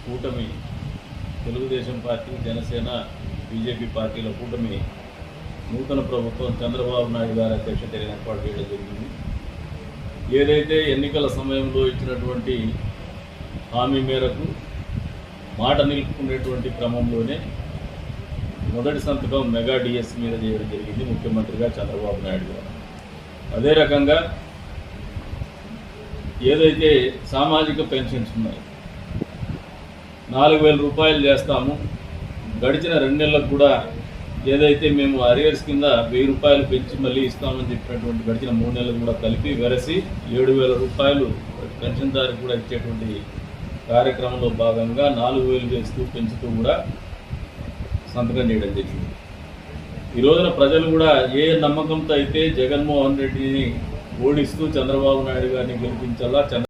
కూటమి Telugu Desam party, Janasena, BJP పార్టీల కూటమి నూతన ప్రభుత్వం చంద్రబాబు నాయుడు గారి అధ్యక్షతన ఏర్పాటు చేయడం జరిగింది. ఏదైతే ఎన్నికల సమయంలో ఇచ్చినటువంటి హామీ మేరకు మాట నిలుపుకునేటువంటి క్రమంలోనే మొదటి సంతకం మెగా డిఎస్ మీద చేయడం జరిగింది ముఖ్యమంత్రిగా చంద్రబాబు నాయుడు గారు. అదే రకంగా ఏదైతే సామాజిక పెన్షన్స్ ఉన్నాయి 4,000 రూపాయలు చేస్తాము. గడిచిన 2 నెలలకు కూడా ఏదైతే మేము అరియర్స్ కింద 1,000 రూపాయలు పెంచి మళ్ళీ ఇస్తామని చెప్పినటువంటి గడిచిన 3 నెలలకు కూడా కలిపి వెరసి 7,000 రూపాయలు పెన్షన్దారికి కూడా ఇచ్చేటువంటి కార్యక్రమంలో భాగంగా 4,000 వేస్తూ పెంచుతూ కూడా సంతకం చేయడం జరిగింది. ఈ రోజున ప్రజలు కూడా ఏ నమ్మకంతో అయితే జగన్మోహన్ రెడ్డిని ఓడిస్తూ చంద్రబాబు నాయుడు గారిని గెలిపించాలా,